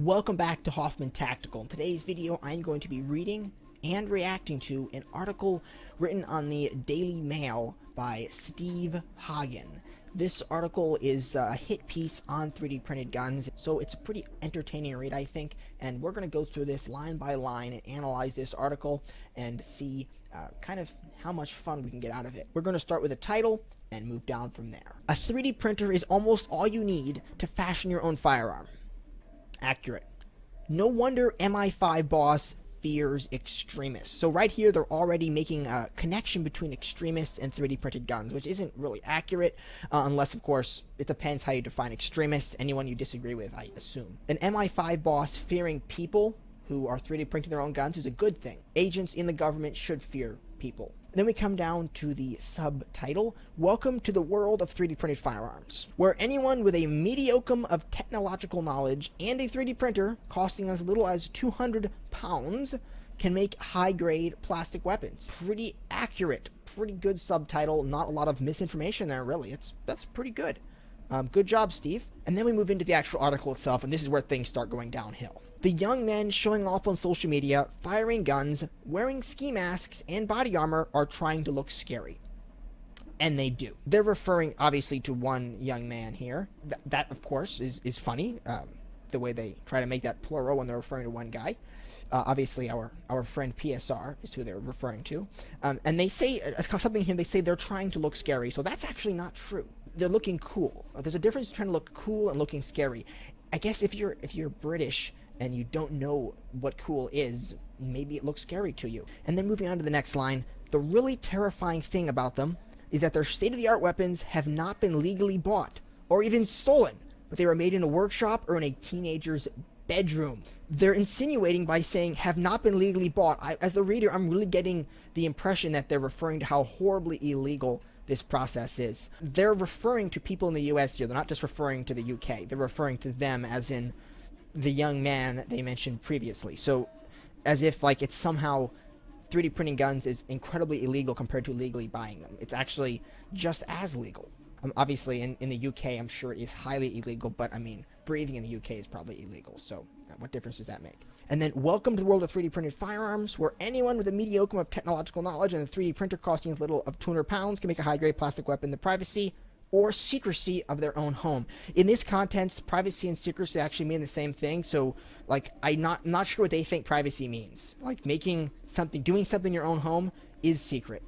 Welcome back to Hoffman Tactical. In today's video, I'm going to be reading and reacting to an article written on the Daily Mail by Steve Hagen. This article is a hit piece on 3D printed guns, so it's a pretty entertaining read, I think, and we're going to go through this line by line and analyze this article and see kind of how much fun we can get out of it. We're going to start with a title and move down from there. A 3D printer is almost all you need to fashion your own firearm. Accurate. No wonder MI5 boss fears extremists. So right here, they're already making a connection between extremists and 3D printed guns, which isn't really accurate, unless, of course, it depends how you define extremists. Anyone you disagree with, I assume. An MI5 boss fearing people who are 3D printing their own guns is a good thing. Agents in the government should fear people. Then we come down to the subtitle, Welcome to the World of 3D Printed Firearms, where anyone with a mediocre of technological knowledge and a 3D printer costing as little as 200 pounds can make high-grade plastic weapons. Pretty accurate, pretty good subtitle, not a lot of misinformation there, really. That's pretty good. Good job, Steve. And then we move into the actual article itself, and this is where things start going downhill. The young men showing off on social media, firing guns, wearing ski masks, and body armor are trying to look scary. And they do. They're referring, obviously, to one young man here. That of course, is funny, the way they try to make that plural when they're referring to one guy. Obviously, our friend PSR is who they're referring to. And they say something here, they say they're trying to look scary. So that's actually not true. They're looking cool. There's a difference between trying to look cool and looking scary. I guess if you're British and you don't know what cool is, maybe it looks scary to you. And then moving on to the next line, the really terrifying thing about them is that their state-of-the-art weapons have not been legally bought or even stolen, but they were made in a workshop or in a teenager's bedroom. They're insinuating by saying have not been legally bought. As the reader, I'm really getting the impression that they're referring to how horribly illegal this process is. They're referring to people in the US here. They're not just referring to the UK. They're referring to them as in the young man they mentioned previously. So as if like it's somehow 3D printing guns is incredibly illegal compared to legally buying them. It's actually just as legal. Obviously in the UK, I'm sure it is highly illegal, but I mean, breathing in the UK is probably illegal. So what difference does that make? And then welcome to the world of 3D printed firearms, where anyone with a mediocre of technological knowledge and a 3D printer costing as little of 200 pounds can make a high-grade plastic weapon in the privacy or secrecy of their own home. In this context, privacy and secrecy actually mean the same thing. So, like, I'm not sure what they think privacy means. Like, doing something in your own home is secret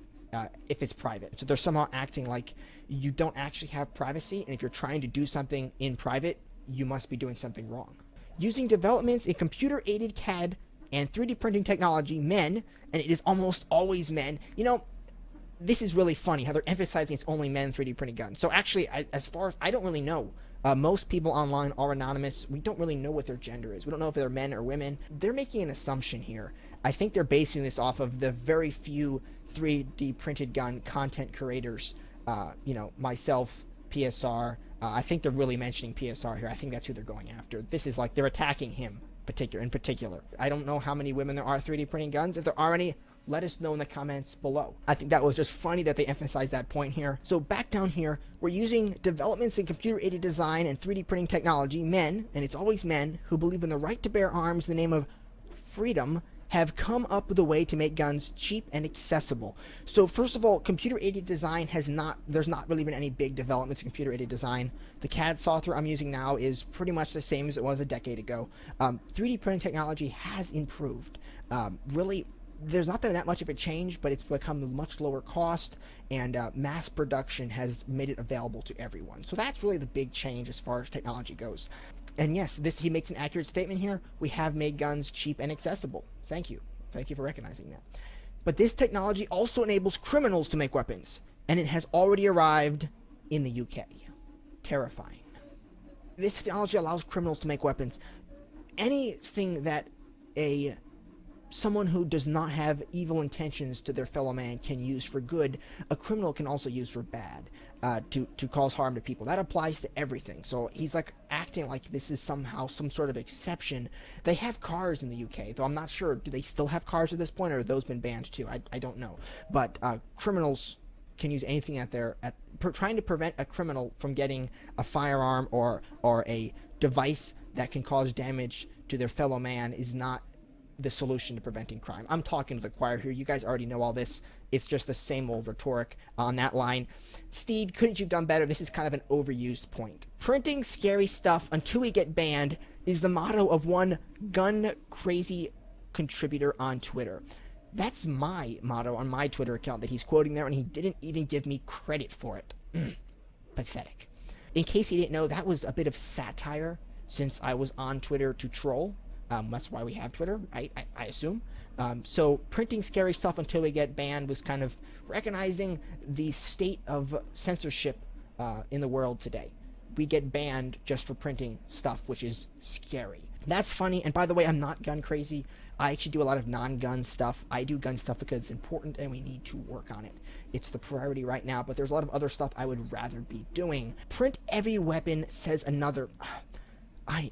if it's private. So they're somehow acting like you don't actually have privacy, and if you're trying to do something in private, you must be doing something wrong. Using developments in computer-aided CAD and 3D printing technology, men, and it is almost always men, you know, this is really funny how they're emphasizing it's only men 3D printing guns. So actually, as far as I don't really know, most people online are anonymous. We don't really know what their gender is. We don't know if they're men or women. They're making an assumption here. I think they're basing this off of the very few 3D printed gun content creators, you know, myself, PSR. I think they're really mentioning PSR here. I think that's who they're going after. This is like they're attacking him in particular. I don't know how many women there are 3D printing guns. If there are any, let us know in the comments below. I think that was just funny that they emphasized that point here. So back down here, we're using developments in computer-aided design and 3D printing technology. Men, and it's always men, who believe in the right to bear arms in the name of freedom, have come up with a way to make guns cheap and accessible. So first of all, computer-aided design there's not really been any big developments in computer-aided design. The CAD software I'm using now is pretty much the same as it was a decade ago. 3D printing technology has improved. Really, there's not that much of a change, but it's become much lower cost, and mass production has made it available to everyone. So that's really the big change as far as technology goes. And yes, he makes an accurate statement here. We have made guns cheap and accessible. Thank you. Thank you for recognizing that. But this technology also enables criminals to make weapons, and it has already arrived in the UK. Terrifying. This technology allows criminals to make weapons. Anything that someone who does not have evil intentions to their fellow man can use for good, a criminal can also use for bad, to cause harm to people. That applies to everything. So he's like acting like this is somehow some sort of exception. They have cars in the UK, though I'm not sure. Do they still have cars at this point, or have those been banned too? I don't know. But criminals can use anything out there trying to prevent a criminal from getting a firearm or a device that can cause damage to their fellow man is not the solution to preventing crime. I'm talking to the choir here. You guys already know all this. It's just the same old rhetoric on that line. Steve, couldn't you have done better? This is kind of an overused point. Printing scary stuff until we get banned is the motto of one gun-crazy contributor on Twitter. That's my motto on my Twitter account that he's quoting there, and he didn't even give me credit for it. Pathetic. In case you didn't know, that was a bit of satire since I was on Twitter to troll. That's why we have Twitter, right? I assume. So printing scary stuff until we get banned was kind of recognizing the state of censorship in the world today. We get banned just for printing stuff, which is scary. That's funny. And by the way, I'm not gun crazy. I actually do a lot of non-gun stuff. I do gun stuff because it's important and we need to work on it. It's the priority right now, but there's a lot of other stuff I would rather be doing. Print every weapon, says another. I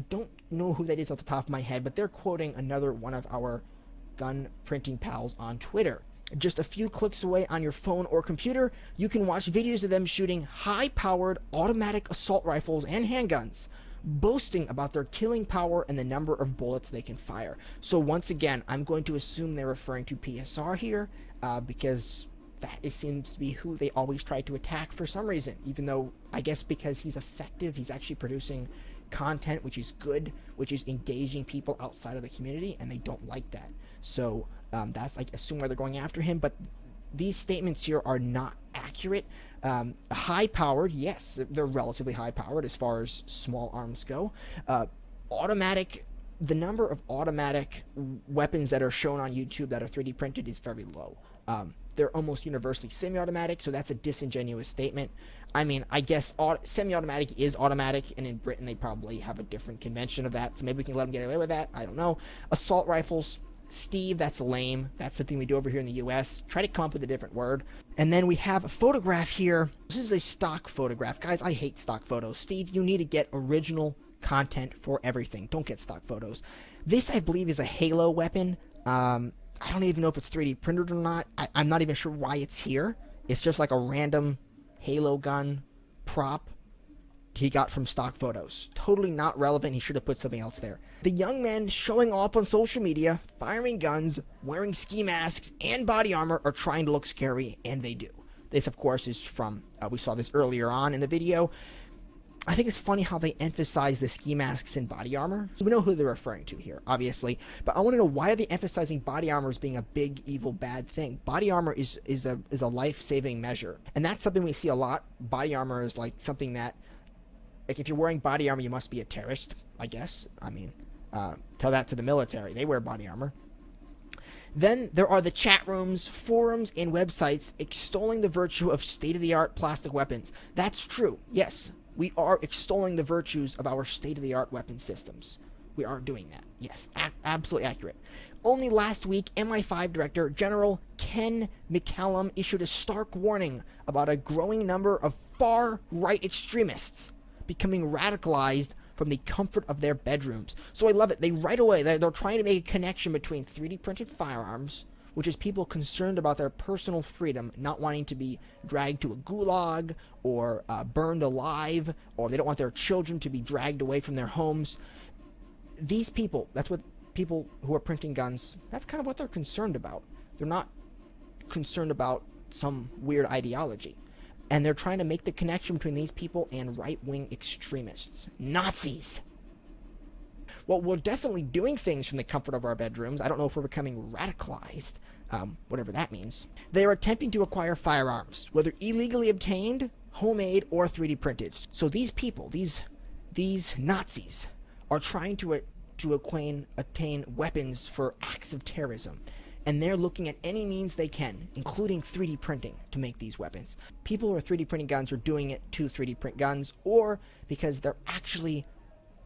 don't know who that is off the top of my head, but they're quoting another one of our gun printing pals on Twitter. Just a few clicks away on your phone or computer, you can watch videos of them shooting high-powered automatic assault rifles and handguns, boasting about their killing power and the number of bullets they can fire. So once again, I'm going to assume they're referring to PSR here, because that seems to be who they always try to attack for some reason, even though I guess because he's effective, he's actually producing content which is good, which is engaging people outside of the community, and they don't like that. So that's like assume why they're going after him, but these statements here are not accurate. High powered, yes, they're relatively high powered as far as small arms go. Automatic, the number of automatic weapons that are shown on YouTube that are 3D printed is very low. They're almost universally semi-automatic, so that's a disingenuous statement. I mean, I guess semi-automatic is automatic, and in Britain they probably have a different convention of that, so maybe we can let them get away with that. I don't know. Assault rifles, Steve, that's lame. That's something we do over here in the US. Try to come up with a different word. And then we have a photograph here. This is a stock photograph. Guys, I hate stock photos. Steve, you need to get original content for everything. Don't get stock photos. This, I believe, is a Halo weapon. I don't even know if it's 3D printed or not. I'm not even sure why it's here. It's just like a random Halo gun prop he got from stock photos. Totally not relevant. He should have put something else there. The young men showing off on social media, firing guns, wearing ski masks, and body armor are trying to look scary, and they do. This, of course, is from, we saw this earlier on in the video. I think it's funny how they emphasize the ski masks and body armor. So we know who they're referring to here, obviously. But I want to know, why are they emphasizing body armor as being a big, evil, bad thing? Body armor is a life-saving measure. And that's something we see a lot. Body armor is like something that, like, if you're wearing body armor, you must be a terrorist, I guess. I mean, tell that to the military. They wear body armor. Then there are the chat rooms, forums, and websites extolling the virtue of state-of-the-art plastic weapons. That's true, yes. We are extolling the virtues of our state-of-the-art weapon systems. We are doing that. Yes, absolutely accurate. Only last week, MI5 Director General Ken McCallum issued a stark warning about a growing number of far-right extremists becoming radicalized from the comfort of their bedrooms. So I love it. They right away, they're trying to make a connection between 3D printed firearms, which is people concerned about their personal freedom, not wanting to be dragged to a gulag or burned alive, or they don't want their children to be dragged away from their homes. These people, that's what people who are printing guns, that's kind of what they're concerned about. They're not concerned about some weird ideology. And they're trying to make the connection between these people and right-wing extremists. Nazis! Well, we're definitely doing things from the comfort of our bedrooms. I don't know if we're becoming radicalized, whatever that means. They are attempting to acquire firearms, whether illegally obtained, homemade, or 3D printed. So these people, these Nazis, are trying to attain weapons for acts of terrorism. And they're looking at any means they can, including 3D printing, to make these weapons. People who are 3D printing guns are doing it to 3D print guns, or because they're actually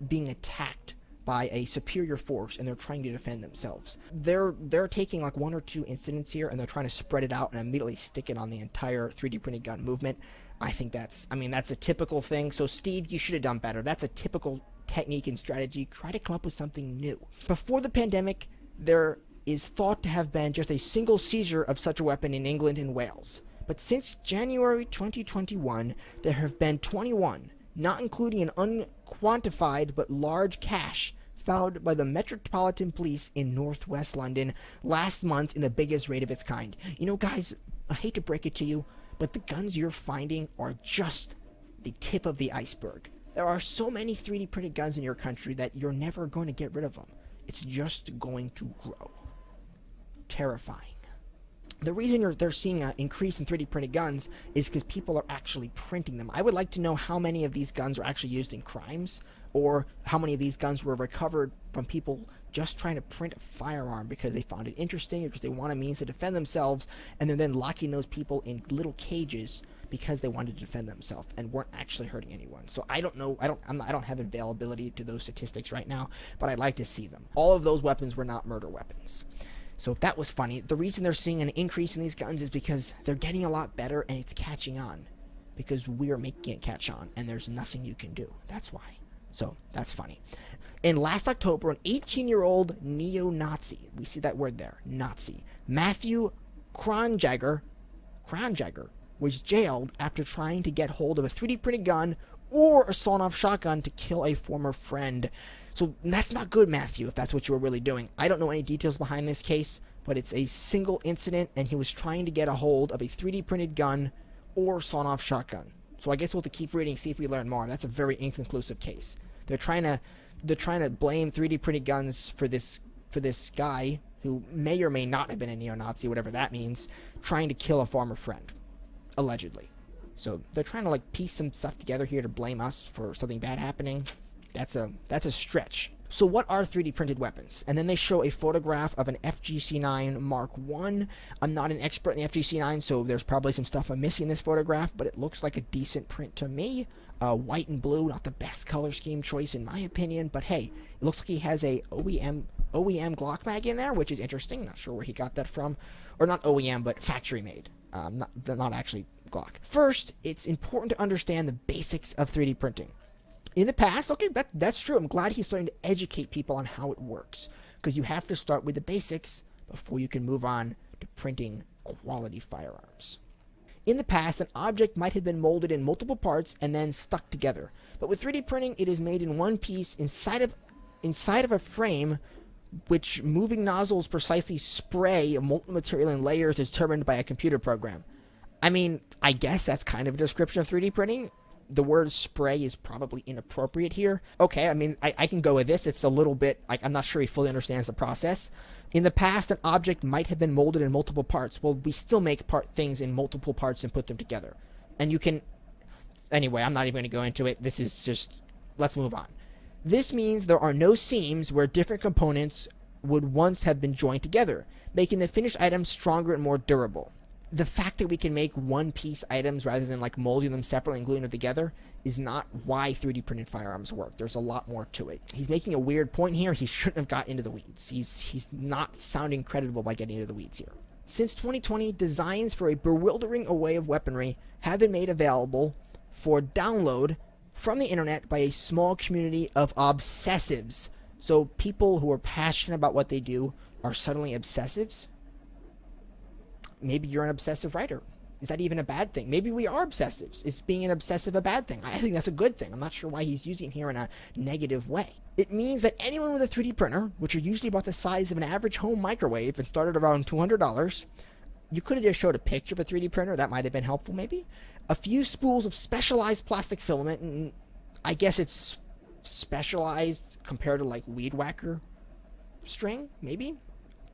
being attacked by a superior force and they're trying to defend themselves. They're taking like one or two incidents here and they're trying to spread it out and immediately stick it on the entire 3D printed gun movement. I think that's a typical thing. So Steve, you should have done better. That's a typical technique and strategy. Try to come up with something new. Before the pandemic, there is thought to have been just a single seizure of such a weapon in England and Wales. But since January 2021, there have been 21, not including an unquantified but large cache, found by the Metropolitan Police in northwest London last month in the biggest raid of its kind. You know, guys, I hate to break it to you, but the guns you're finding are just the tip of the iceberg. There are so many 3D printed guns in your country that you're never going to get rid of them. It's just going to grow. Terrifying. The reason they're seeing an increase in 3D printed guns is because people are actually printing them. I would like to know how many of these guns are actually used in crimes, or how many of these guns were recovered from people just trying to print a firearm because they found it interesting or because they want a means to defend themselves, and they're then locking those people in little cages because they wanted to defend themselves and weren't actually hurting anyone. So I don't know. I don't have availability to those statistics right now, but I'd like to see them. All of those weapons were not murder weapons. So that was funny. The reason they're seeing an increase in these guns is because they're getting a lot better and it's catching on. Because we're making it catch on and there's nothing you can do. That's why. So that's funny. And last October, an 18-year-old neo-Nazi, we see that word there, Nazi, Matthew Kronjäger, was jailed after trying to get hold of a 3D printed gun or a sawn-off shotgun to kill a former friend. So that's not good, Matthew, if that's what you were really doing. I don't know any details behind this case, but it's a single incident, and he was trying to get a hold of a 3D printed gun or sawn-off shotgun. So I guess we'll have to keep reading, see if we learn more. That's a very inconclusive case. They're trying to blame 3D printed guns for this guy who may or may not have been a neo-Nazi, whatever that means, trying to kill a former friend, allegedly. So they're trying to like piece some stuff together here to blame us for something bad happening. That's a stretch. So what are 3D printed weapons? And then they show a photograph of an FGC9 Mark I. I'm not an expert in the FGC9, so there's probably some stuff I'm missing in this photograph, but it looks like a decent print to me. White and blue, not the best color scheme choice in my opinion, but hey, it looks like he has a OEM Glock mag in there, which is interesting. Not sure where he got that from. Or not OEM, but factory made. Not actually Glock. First, it's important to understand the basics of 3D printing. In the past, okay, that's true. I'm glad he's starting to educate people on how it works, because you have to start with the basics before you can move on to printing quality firearms. In the past, an object might have been molded in multiple parts and then stuck together. But with 3D printing, it is made in one piece inside of a frame, which moving nozzles precisely spray molten material in layers determined by a computer program. I mean, I guess that's kind of a description of 3D printing. The word spray is probably inappropriate here. Okay, I mean, I can go with this. It's a little bit, like, I'm not sure he fully understands the process. In the past, an object might have been molded in multiple parts. Well, we still make things in multiple parts and put them together. And you can... Anyway, I'm not even going to go into it. This is just... Let's move on. This means there are no seams where different components would once have been joined together, making the finished item stronger and more durable. The fact that we can make one-piece items rather than like molding them separately and gluing them together is not why 3D printed firearms work. There's a lot more to it. He's making a weird point here. He shouldn't have got into the weeds. He's not sounding credible by getting into the weeds here. Since 2020, designs for a bewildering array of weaponry have been made available for download from the internet by a small community of obsessives. So people who are passionate about what they do are suddenly obsessives. Maybe you're an obsessive writer. Is that even a bad thing? Maybe we are obsessives. Is being an obsessive a bad thing? I think that's a good thing. I'm not sure why he's using it here in a negative way. It means that anyone with a 3D printer, which are usually about the size of an average home microwave and started around $200, you could have just showed a picture of a 3D printer. That might have been helpful, maybe. A few spools of specialized plastic filament, and I guess it's specialized compared to like weed whacker string, maybe.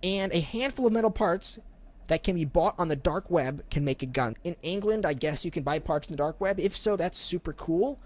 And a handful of metal parts that can be bought on the dark web can make a gun. In England, I guess you can buy parts on the dark web. If so, that's super cool.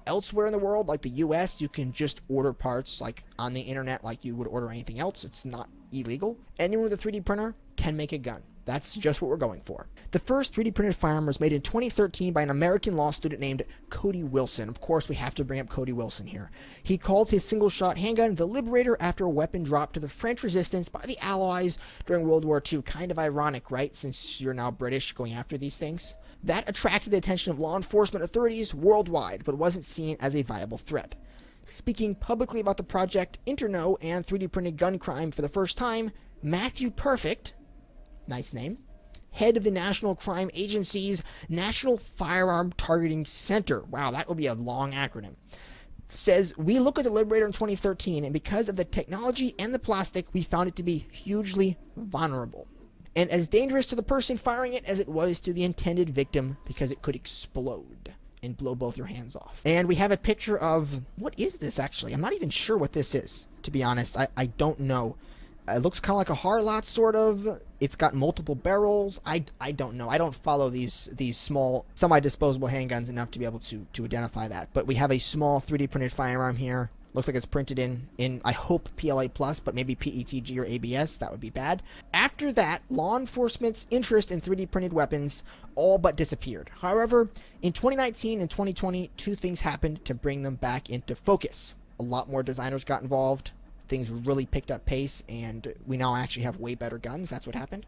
Elsewhere in the world, like the US, you can just order parts like on the internet like you would order anything else. It's not illegal. Anyone with a 3D printer can make a gun. That's just what we're going for. The first 3D printed firearm was made in 2013 by an American law student named Cody Wilson. Of course, we have to bring up Cody Wilson here. He called his single-shot handgun the Liberator after a weapon dropped to the French resistance by the Allies during World War II. Kind of ironic, right, since you're now British going after these things? That attracted the attention of law enforcement authorities worldwide, but wasn't seen as a viable threat. Speaking publicly about the project Interno and 3D printed gun crime for the first time, Matthew Perfect, nice name, head of the National Crime Agency's National Firearm Targeting Center. Wow, that would be a long acronym. says, we look at the Liberator in 2013, and because of the technology and the plastic, we found it to be hugely vulnerable. And as dangerous to the person firing it as it was to the intended victim, because it could explode and blow both your hands off. And we have a picture of, what is this actually? I'm not even sure what this is, to be honest. I don't know. It looks kind of like a Harlot, sort of. It's got multiple barrels. I don't know. I don't follow these small semi-disposable handguns enough to be able to identify that. But we have a small 3D printed firearm here. Looks like it's printed in I hope PLA+, but maybe PETG or ABS. That would be bad. After that, law enforcement's interest in 3D printed weapons all but disappeared. However, in 2019 and 2020, two things happened to bring them back into focus. A lot more designers got involved. Things really picked up pace, and we now actually have way better guns. That's what happened.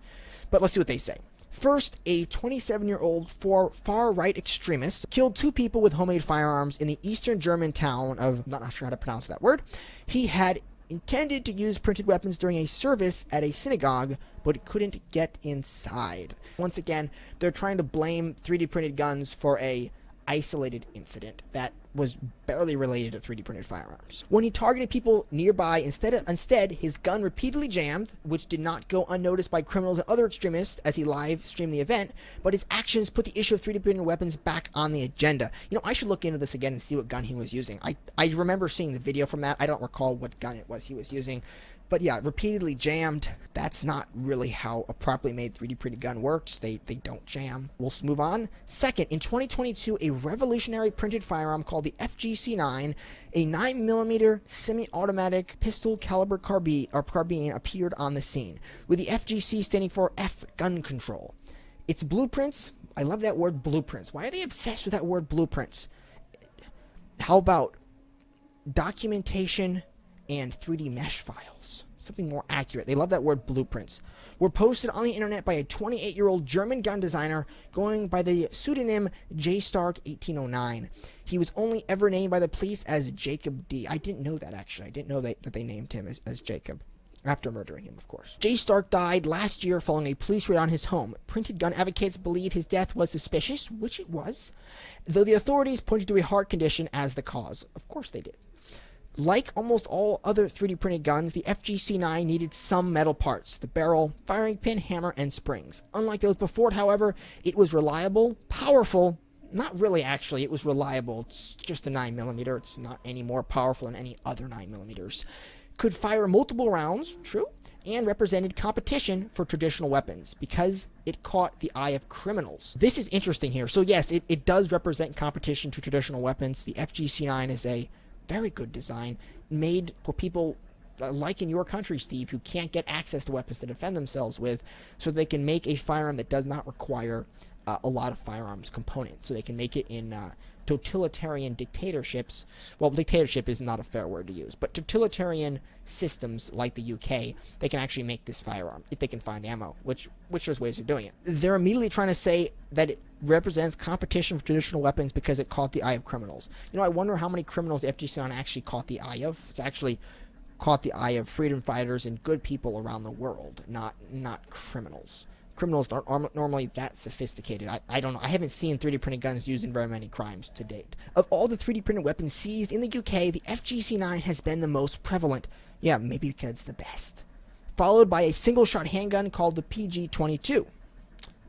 But let's see what they say. First, a 27-year-old far-right extremist killed 2 people with homemade firearms in the eastern German town of, I'm not sure how to pronounce that word. He had intended to use printed weapons during a service at a synagogue, but couldn't get inside. Once again, they're trying to blame 3D printed guns for a isolated incident that was barely related to 3D printed firearms. When he targeted people nearby, instead his gun repeatedly jammed, which did not go unnoticed by criminals and other extremists as he live streamed the event, but his actions put the issue of 3D printed weapons back on the agenda. You know, I should look into this again and see what gun he was using. I remember seeing the video from that. I don't recall what gun it was he was using. But yeah, repeatedly jammed. That's not really how a properly made 3D printed gun works. They don't jam. We'll move on. Second, in 2022, a revolutionary printed firearm called the FGC9, a 9mm semi-automatic pistol caliber carbine appeared on the scene, with the FGC standing for F, gun control. Its blueprints, I love that word blueprints. Why are they obsessed with that word blueprints? How about documentation and 3D mesh files? Something more accurate. They love that word blueprints. Were posted on the internet by a 28-year-old German gun designer going by the pseudonym J. Stark 1809. He was only ever named by the police as Jacob D. I didn't know that, actually. I didn't know that they named him as Jacob. After murdering him, of course. J. Stark died last year following a police raid on his home. Printed gun advocates believe his death was suspicious, which it was, though the authorities pointed to a heart condition as the cause. Of course they did. Like almost all other 3D printed guns, the FGC9 needed some metal parts: the barrel, firing pin, hammer, and springs. Unlike those before it, however, it was reliable, powerful. Not really, actually. It was reliable. It's just a 9mm. It's not any more powerful than any other 9mm. Could fire multiple rounds, true, and represented competition for traditional weapons because it caught the eye of criminals. This is interesting here. So yes, it does represent competition to traditional weapons. The FGC9 is a very good design made for people like in your country, Steve, who can't get access to weapons to defend themselves with, so they can make a firearm that does not require a lot of firearms components. So they can make it in totalitarian dictatorships. Well, dictatorship is not a fair word to use, but totalitarian systems like the UK, they can actually make this firearm if they can find ammo, which there's ways of doing it. They're immediately trying to say that it represents competition for traditional weapons because it caught the eye of criminals. You know, I wonder how many criminals the FGC9 actually caught the eye of. It's actually caught the eye of freedom fighters and good people around the world, not criminals. Criminals aren't normally that sophisticated. I don't know. I haven't seen 3D printed guns used in very many crimes to date. Of all the 3D printed weapons seized in the UK, the FGC9 has been the most prevalent. Yeah, maybe because it's the best. Followed by a single-shot handgun called the PG-22.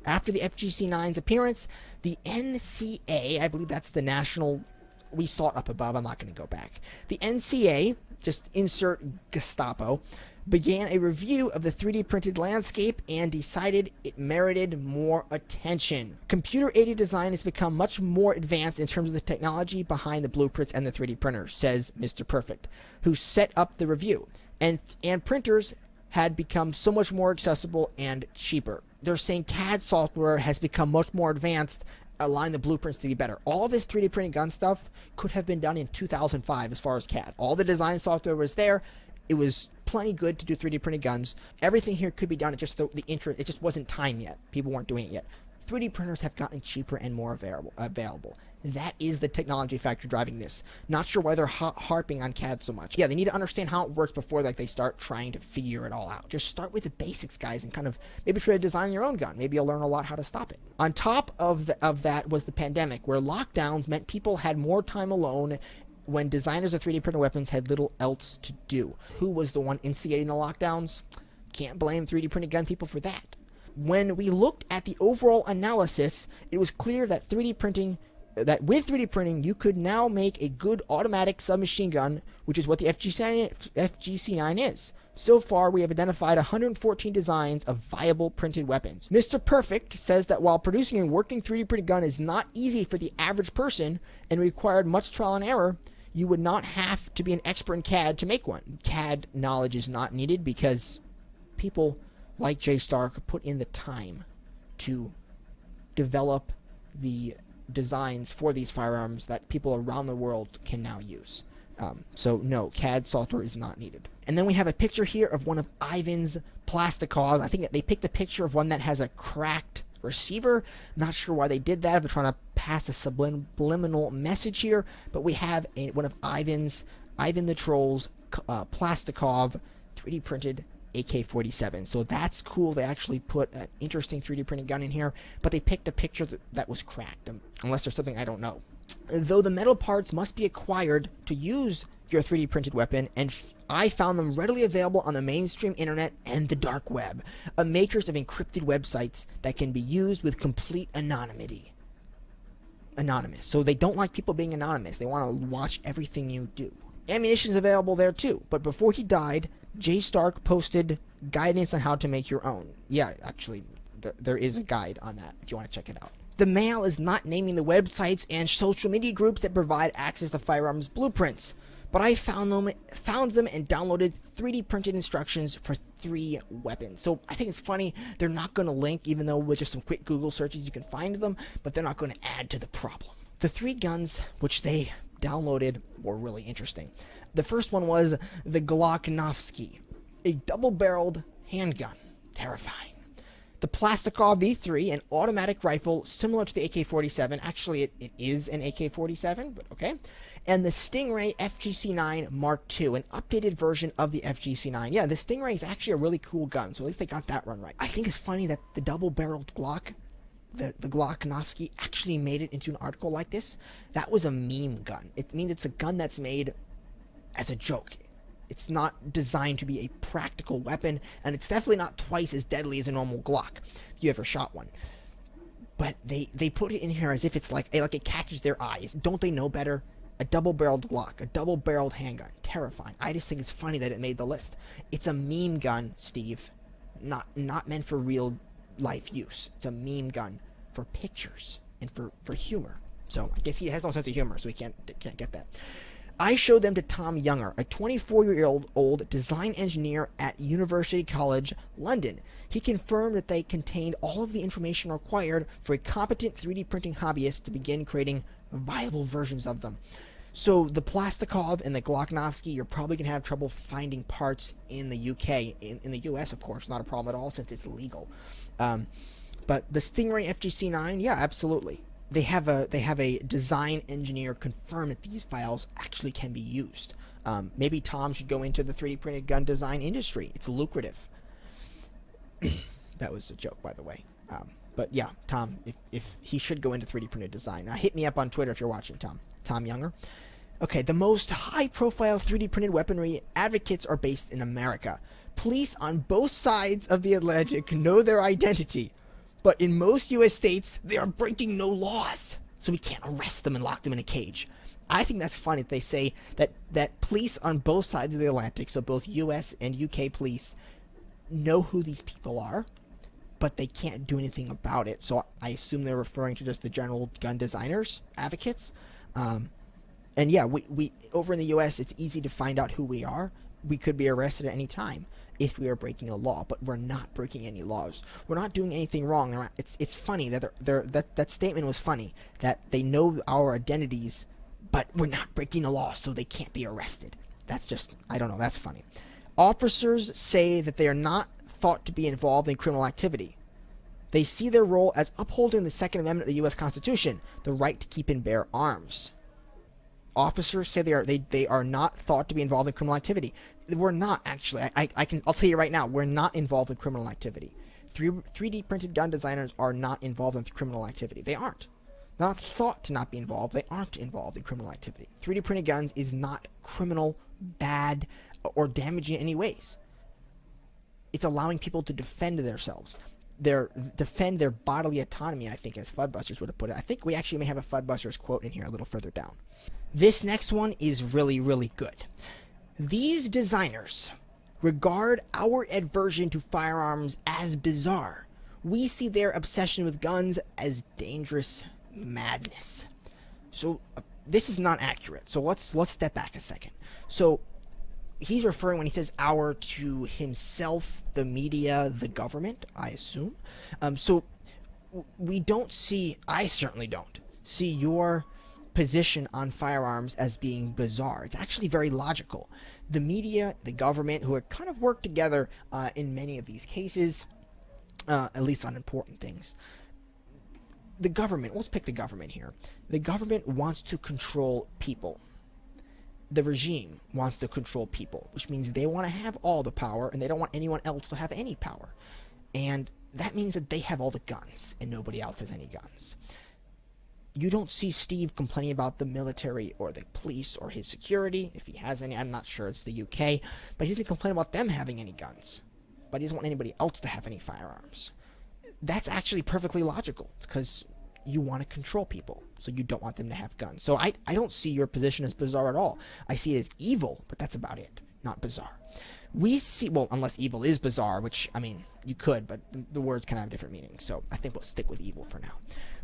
After the FGC9's appearance, the NCA, I believe that's the national, we saw it up above, I'm not going to go back. The NCA, just insert Gestapo, began a review of the 3D printed landscape and decided it merited more attention. Computer-aided design has become much more advanced in terms of the technology behind the blueprints and the 3D printers, says Mr. Perfect, who set up the review. And printers had become so much more accessible and cheaper. They're saying CAD software has become much more advanced, allowing the blueprints to be better. All of this 3D printed gun stuff could have been done in 2005 as far as CAD. All the design software was there. It was plenty good to do 3D printed guns. Everything here could be done. It just it just wasn't time yet. People weren't doing it yet. 3D printers have gotten cheaper and more available. That is the technology factor driving this. Not sure why they're harping on CAD so much. Yeah, they need to understand how it works before they start trying to figure it all out. Just start with the basics, guys, and kind of maybe try to design your own gun. Maybe you'll learn a lot how to stop it. On top of that was the pandemic, where lockdowns meant people had more time alone when designers of 3D printed weapons had little else to do. Who was the one instigating the lockdowns? Can't blame 3D printed gun people for that. When we looked at the overall analysis, it was clear that with 3D printing, you could now make a good automatic submachine gun, which is what the FGC9 is. So far, we have identified 114 designs of viable printed weapons. Mr. Perfect says that while producing a working 3D printed gun is not easy for the average person and required much trial and error, you would not have to be an expert in CAD to make one. CAD knowledge is not needed because people like Jay Stark put in the time to develop the designs for these firearms that people around the world can now use. So no, CAD software is not needed. And then we have a picture here of one of Ivan's Plastikovs. I think they picked a picture of one that has a cracked receiver. Not sure why they did that, if they're trying to pass a subliminal message here, but we have one of Ivan the Troll's Plastikov 3D printed AK-47. So that's cool. They actually put an interesting 3D printed gun in here, but they picked a picture that was cracked, unless there's something I don't know. Though the metal parts must be acquired to use your 3D printed weapon, and I found them readily available on the mainstream internet and the dark web, a matrix of encrypted websites that can be used with complete anonymity. Anonymous. So they don't like people being anonymous. They want to watch everything you do. Ammunition is available there too, but before he died, Jay Stark posted guidance on how to make your own. Yeah, actually, there is a guide on that if you want to check it out. The Mail is not naming the websites and social media groups that provide access to firearms blueprints, but I found them and downloaded 3D printed instructions for 3 weapons. So I think it's funny, they're not going to link, even though with just some quick Google searches you can find them, but they're not going to add to the problem. The 3 guns which they downloaded were really interesting. The first one was the Glocknovsky, a double-barreled handgun. Terrifying. The Plastikov V3, an automatic rifle similar to the AK-47. Actually, it is an AK-47, but okay. And the Stingray FGC9 Mark II, an updated version of the FGC9. Yeah, the Stingray is actually a really cool gun, so at least they got that run right. I think it's funny that the double-barreled Glock, the Glocknovsky, actually made it into an article like this. That was a meme gun. It means it's a gun that's made as a joke. It's not designed to be a practical weapon, and it's definitely not twice as deadly as a normal Glock, if you ever shot one. But they put it in here as if it's like it catches their eyes. Don't they know better? A double-barreled Glock, a double-barreled handgun. Terrifying. I just think it's funny that it made the list. It's a meme gun, Steve. Not meant for real life use. It's a meme gun for pictures and for humor. So I guess he has no sense of humor, so he can't get that. I showed them to Tom Younger, a 24-year-old design engineer at University College London. He confirmed that they contained all of the information required for a competent 3D printing hobbyist to begin creating viable versions of them. So the Plastikov and the Glocknovsky, you're probably going to have trouble finding parts in the UK. In the US, of course, not a problem at all since it's legal. But the Stingray FGC9, yeah, absolutely. They have a design engineer confirm that these files actually can be used. Maybe Tom should go into the 3D printed gun design industry. It's lucrative. That was a joke, by the way. But yeah, Tom, if he should go into 3D printed design. Now, hit me up on Twitter if you're watching, Tom Younger. Okay, the most high-profile 3D printed weaponry advocates are based in America. Police on both sides of the Atlantic know their identity. But in most U.S. states, they are breaking no laws, so we can't arrest them and lock them in a cage. I think that's funny that they say that police on both sides of the Atlantic, so both U.S. and U.K. police, know who these people are, but they can't do anything about it. So I assume they're referring to just the general gun designers, advocates. And yeah, we over in the U.S., it's easy to find out who we are. We could be arrested at any time if we are breaking a law, but we're not breaking any laws. We're not doing anything wrong. It's funny that that statement was funny, that they know our identities, but we're not breaking the law, so they can't be arrested. That's just, I don't know, that's funny. Officers say that they are not thought to be involved in criminal activity. They see their role as upholding the Second Amendment of the U.S. Constitution, the right to keep and bear arms. Officers say they are not thought to be involved in criminal activity. We're not, actually. I'll tell you right now, we're not involved in criminal activity. 3D printed gun designers are not involved in criminal activity. They aren't. not thought to not be involved. They aren't involved in criminal activity. 3D printed guns is not criminal, bad, or damaging in any ways. It's allowing people to defend themselves, defend their bodily autonomy, I think, as Fudbusters would have put it. I think we actually may have a Fudbusters quote in here a little further down. This next one is really, really good. These designers regard our aversion to firearms as bizarre. We see their obsession with guns as dangerous madness. So this is not accurate. So let's step back a second. So he's referring, when he says our, to himself, the media, the government, I assume. So we don't see, I certainly don't see your position on firearms as being bizarre. It's actually very logical. The media, the government, who are kind of work together in many of these cases, at least on important things. The government, let's pick the government here. The government wants to control people. The regime wants to control people, which means they want to have all the power and they don't want anyone else to have any power. And that means that they have all the guns and nobody else has any guns. You don't see Steve complaining about the military or the police or his security. If he has any, I'm not sure, it's the UK. But he doesn't complain about them having any guns. But he doesn't want anybody else to have any firearms. That's actually perfectly logical, because you want to control people, so you don't want them to have guns. So I don't see your position as bizarre at all. I see it as evil, but that's about it, not bizarre. We see, well, unless evil is bizarre, which, I mean, you could, but the words can have different meanings, so I think we'll stick with evil for now.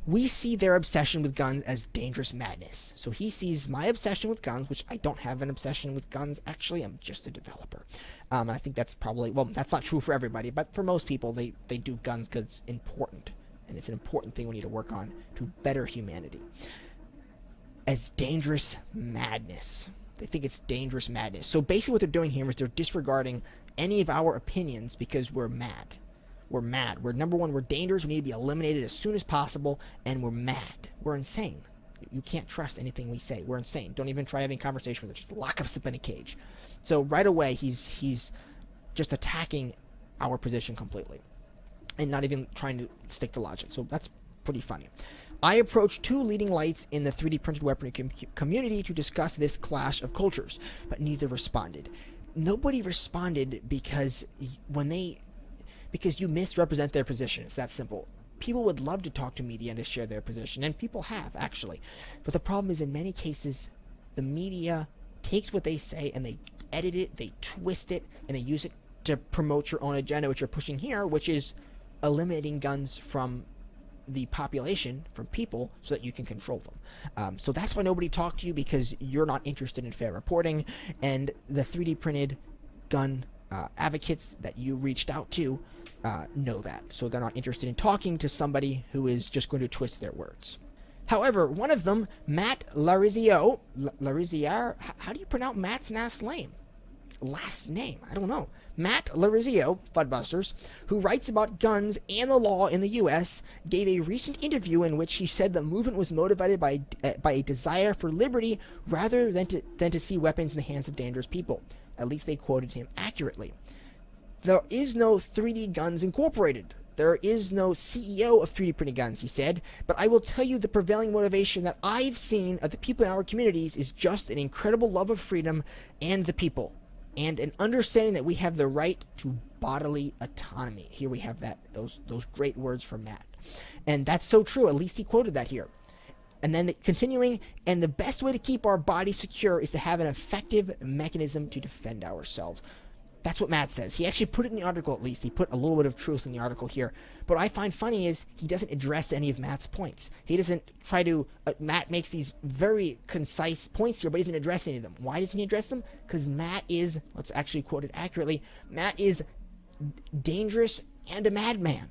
We see their obsession with guns as dangerous madness. So he sees my obsession with guns, which I don't have an obsession with guns. Actually, I'm just a developer. And I think that's probably, well, that's not true for everybody, but for most people, they do guns because it's important. And it's an important thing we need to work on to better humanity. As dangerous madness. They think it's dangerous madness. So basically what they're doing here is they're disregarding any of our opinions because we're mad. We're mad. We're, number one, we're dangerous. We need to be eliminated as soon as possible. And we're mad. We're insane. You can't trust anything we say. We're insane. Don't even try having a conversation with us. Just lock us up in a cage. So right away, he's just attacking our position completely. And not even trying to stick to logic. So that's pretty funny. I approached two leading lights in the 3D printed weaponry community to discuss this clash of cultures, but neither responded. Nobody responded because you misrepresent their position. It's that simple. People would love to talk to media and to share their position, and people have, actually. But the problem is, in many cases, the media takes what they say and they edit it, they twist it, and they use it to promote your own agenda, which you're pushing here, which is eliminating guns from the population, from people, so that you can control them. So that's why nobody talked to you, because you're not interested in fair reporting, and the 3D printed gun advocates that you reached out to know that. So they're not interested in talking to somebody who is just going to twist their words. However, one of them, Matt Larizio, how do you pronounce Matt's last name? I don't know. Matt Larizio, Fudbusters, who writes about guns and the law in the U.S., gave a recent interview in which he said the movement was motivated by a desire for liberty rather than to see weapons in the hands of dangerous people. At least they quoted him accurately. There is no 3D Guns Incorporated. There is no CEO of 3D printed guns, he said, but I will tell you the prevailing motivation that I've seen of the people in our communities is just an incredible love of freedom and the people, and an understanding that we have the right to bodily autonomy. Here we have that, those great words from Matt. And that's so true, at least he quoted that here. And then continuing, and the best way to keep our body secure is to have an effective mechanism to defend ourselves. That's what Matt says. He actually put it in the article, at least. He put a little bit of truth in the article here. But what I find funny is he doesn't address any of Matt's points. He doesn't try to... Matt makes these very concise points here, but he doesn't address any of them. Why doesn't he address them? Because Matt is, let's actually quote it accurately, Matt is dangerous and a madman.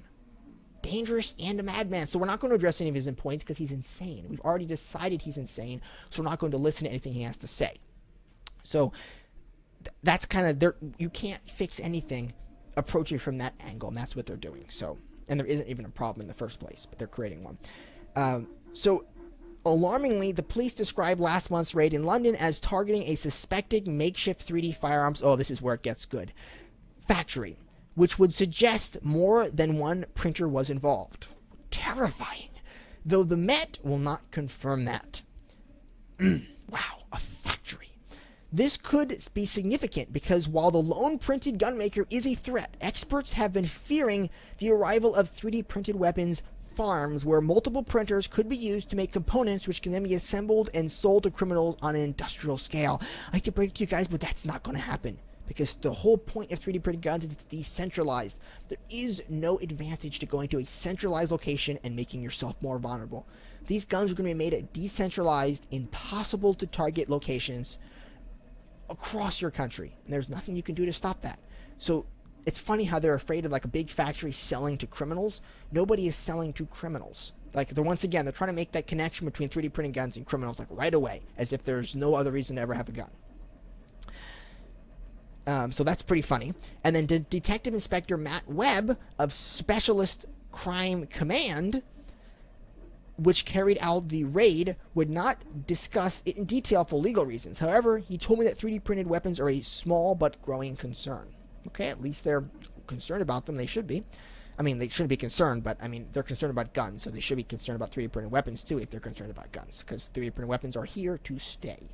Dangerous and a madman. So we're not going to address any of his points because he's insane. We've already decided he's insane, so we're not going to listen to anything he has to say. So... that's kind of you can't fix anything approaching from that angle, and that's what they're doing. So, and there isn't even a problem in the first place, but they're creating one. So alarmingly, the police described last month's raid in London as targeting a suspected makeshift 3D firearms, oh, this is where it gets good, factory, which would suggest more than one printer was involved. Terrifying. though the Met will not confirm that. Wow, a factory. This could be significant because while the lone printed gun maker is a threat, experts have been fearing the arrival of 3D printed weapons farms where multiple printers could be used to make components which can then be assembled and sold to criminals on an industrial scale. I hate to break it to you guys, but that's not going to happen because the whole point of 3D printed guns is it's decentralized. There is no advantage to going to a centralized location and making yourself more vulnerable. These guns are going to be made at decentralized, impossible to target locations across your country, and there's nothing you can do to stop that. So it's funny how they're afraid of like a big factory selling to criminals. Nobody is selling to criminals. Like they're trying to make that connection between 3D printing guns and criminals like right away, as if there's no other reason to ever have a gun. So that's pretty funny. And then Detective Inspector Matt Webb of Specialist Crime Command, which carried out the raid, would not discuss it in detail for legal reasons. However, he told me that 3D printed weapons are a small but growing concern. Okay, at least they're concerned about them. They should be. I mean, they shouldn't be concerned, but I mean, they're concerned about guns, so they should be concerned about 3D printed weapons too if they're concerned about guns, because 3D printed weapons are here to stay.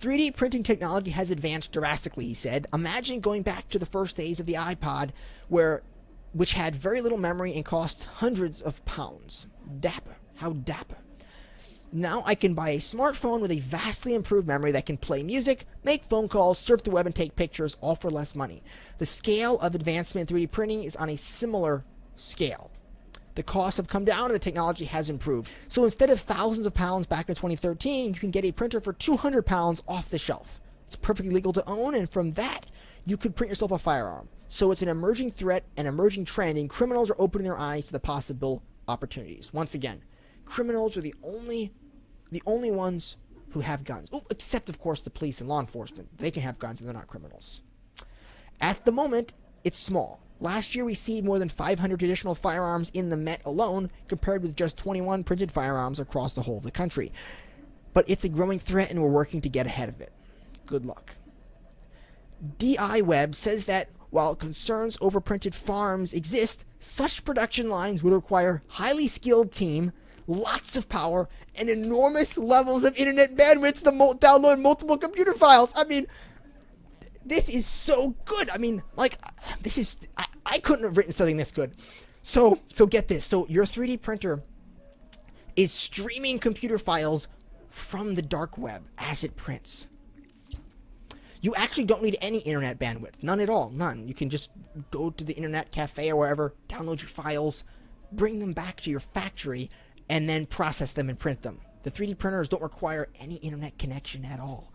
3D printing technology has advanced drastically, he said. Imagine going back to the first days of the iPod, which had very little memory and cost hundreds of pounds. Dapper. How dapper. Now I can buy a smartphone with a vastly improved memory that can play music, make phone calls, surf the web, and take pictures, all for less money. The scale of advancement in 3D printing is on a similar scale. The costs have come down and the technology has improved. So instead of thousands of pounds back in 2013, you can get a printer for 200 pounds off the shelf. It's perfectly legal to own, and from that, you could print yourself a firearm. So it's an emerging threat, an emerging trend, and criminals are opening their eyes to the possible opportunities. Once again, criminals are the only ones who have guns. Oh, except, of course, the police and law enforcement. They can have guns and they're not criminals. At the moment, it's small. Last year, we received more than 500 traditional firearms in the Met alone, compared with just 21 printed firearms across the whole of the country. But it's a growing threat, and we're working to get ahead of it. Good luck. D.I. Webb says that while concerns over printed farms exist, such production lines would require highly skilled team, lots of power, and enormous levels of internet bandwidth to download multiple computer files. I mean, this is so good. I mean, like, this is, I couldn't have written something this good. So get this. So your 3D printer is streaming computer files from the dark web as it prints. You actually don't need any internet bandwidth. None at all. None. You can just go to the internet cafe or wherever, download your files, bring them back to your factory, and then process them and print them. The 3D printers don't require any internet connection at all.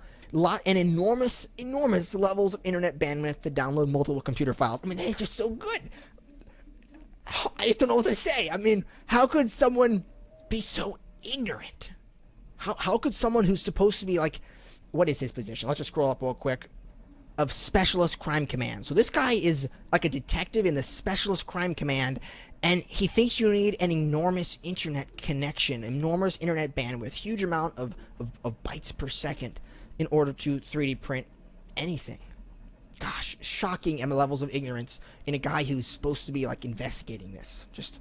And enormous levels of internet bandwidth to download multiple computer files. I mean, it's just so good. I just don't know what to say. I mean, how could someone be so ignorant? How could someone who's supposed to be like, what is his position? Let's just scroll up real quick. Of Specialist Crime Command. So this guy is like a detective in the Specialist Crime Command, and he thinks you need an enormous internet connection, enormous internet bandwidth, huge amount of bytes per second in order to 3D print anything. Gosh, shocking levels of ignorance in a guy who's supposed to be like investigating this. Just,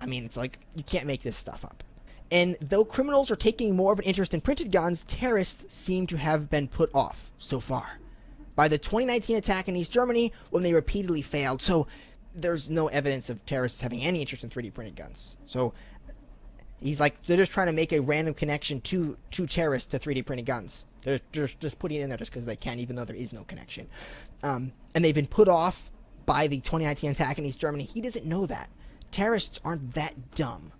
I mean, it's like, you can't make this stuff up. And though criminals are taking more of an interest in printed guns, terrorists seem to have been put off so far by the 2019 attack in East Germany when they repeatedly failed. So there's no evidence of terrorists having any interest in 3D printed guns. So he's like, they're just trying to make a random connection to terrorists to 3D printed guns. They're just putting it in there just because they can, even though there is no connection. And they've been put off by the 2019 attack in East Germany. He doesn't know that. Terrorists aren't that dumb.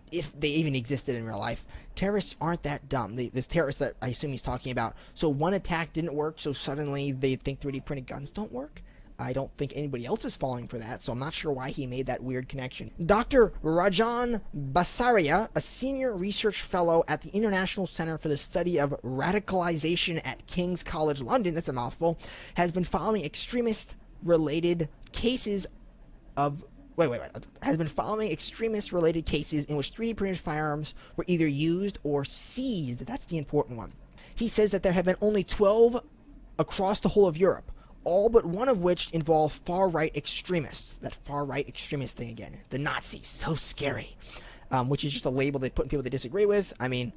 If they even existed in real life. Terrorists aren't that dumb. This terrorist that I assume he's talking about. So one attack didn't work, so suddenly they think 3D printed guns don't work? I don't think anybody else is falling for that, so I'm not sure why he made that weird connection. Dr. Rajan Basaria, a senior research fellow at the International Center for the Study of Radicalization at King's College London, that's a mouthful, has been following extremist-related cases of has been following extremist-related cases in which 3D printed firearms were either used or seized. That's the important one. He says that there have been only 12 across the whole of Europe. all but one of which involve far-right extremists. That far-right extremist thing again. The Nazis, so scary. Which is just a label they put on people they disagree with. I mean,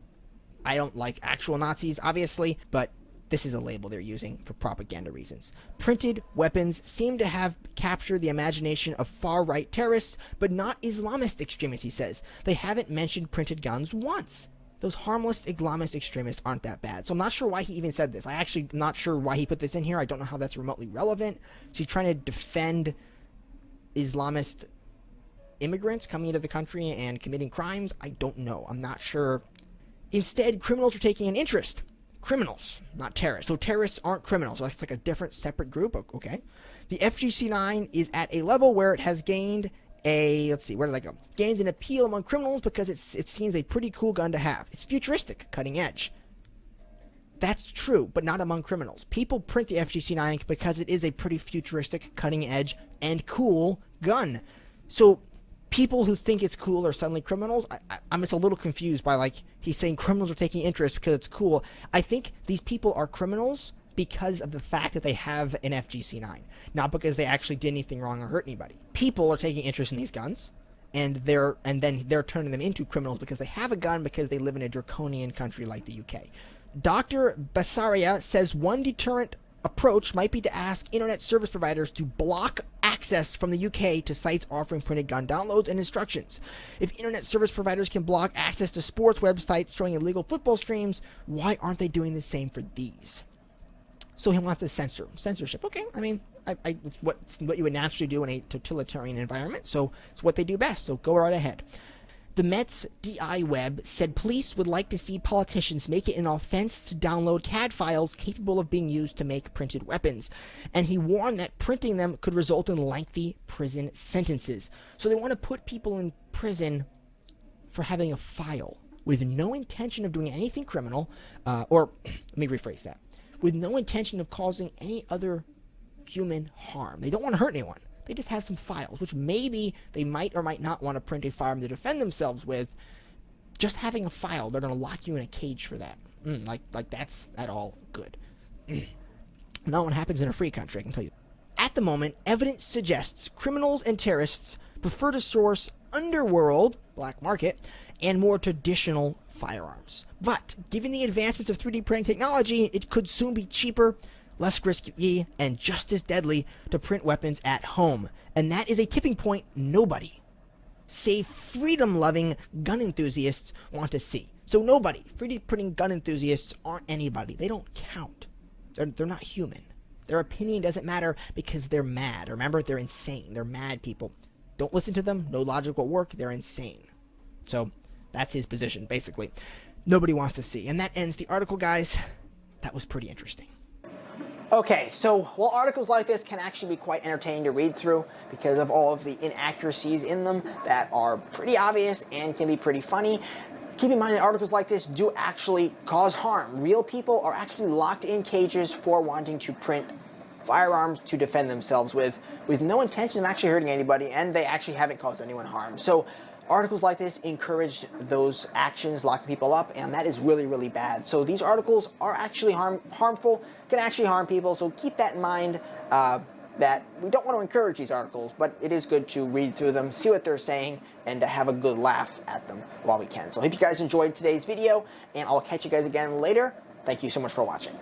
I don't like actual Nazis, obviously, but this is a label they're using for propaganda reasons. Printed weapons seem to have captured the imagination of far-right terrorists, but not Islamist extremists, he says. They haven't mentioned printed guns once. Those harmless Islamist extremists aren't that bad. So I'm not sure why he even said this. I actually am not sure why he put this in here. I don't know how that's remotely relevant. Is he trying to defend Islamist immigrants coming into the country and committing crimes? I don't know. I'm not sure. Instead, criminals are taking an interest. Criminals, not terrorists. So terrorists aren't criminals. So that's like a different, separate group. Okay. The FGC-9 is at a level where it has gained let's see, where did I go? Gained an appeal among criminals because it seems a pretty cool gun to have. It's futuristic, cutting edge. That's true, but not among criminals. People print the FGC-9 because it is a pretty futuristic, cutting edge, and cool gun. So people who think it's cool are suddenly criminals. I'm just a little confused by, like, he's saying criminals are taking interest because it's cool. I think these people are criminals because of the fact that they have an FGC-9, not because they actually did anything wrong or hurt anybody. People are taking interest in these guns, and then they're turning them into criminals because they have a gun because they live in a draconian country like the UK. Dr. Basaria says one deterrent approach might be to ask internet service providers to block access from the UK to sites offering printed gun downloads and instructions. If internet service providers can block access to sports websites showing illegal football streams, why aren't they doing the same for these? So he wants to censorship. Okay, I mean, it's what you would naturally do in a totalitarian environment, so it's what they do best, so go right ahead. The Met's DI Web said police would like to see politicians make it an offense to download CAD files capable of being used to make printed weapons, and he warned that printing them could result in lengthy prison sentences. So they want to put people in prison for having a file with no intention of doing anything criminal, or let me rephrase that, with no intention of causing any other human harm. They don't want to hurt anyone. They just have some files, which maybe they might or might not want to print a firearm to defend themselves with. Just having a file, they're going to lock you in a cage for that. Like that's at all good. Not what happens in a free country, I can tell you. At the moment, evidence suggests criminals and terrorists prefer to source underworld, black market, and more traditional firearms. But given the advancements of 3D printing technology, it could soon be cheaper, less risky, and just as deadly to print weapons at home. And that is a tipping point nobody, save freedom-loving gun enthusiasts, want to see. So nobody, 3D printing gun enthusiasts aren't anybody. They don't count. They're not human. Their opinion doesn't matter because they're mad. Remember, they're insane. They're mad people. Don't listen to them. No logic will work. They're insane. So that's his position, basically. Nobody wants to see. And that ends the article, guys. That was pretty interesting. Okay, so while articles like this can actually be quite entertaining to read through because of all of the inaccuracies in them that are pretty obvious and can be pretty funny, keep in mind that articles like this do actually cause harm. Real people are actually locked in cages for wanting to print firearms to defend themselves with no intention of actually hurting anybody, and they actually haven't caused anyone harm. So articles like this encourage those actions, locking people up, and that is really, really bad. So these articles are actually harmful, can actually harm people, so keep that in mind, that we don't want to encourage these articles, but it is good to read through them, see what they're saying, and to have a good laugh at them while we can. So I hope you guys enjoyed today's video, and I'll catch you guys again later. Thank you so much for watching.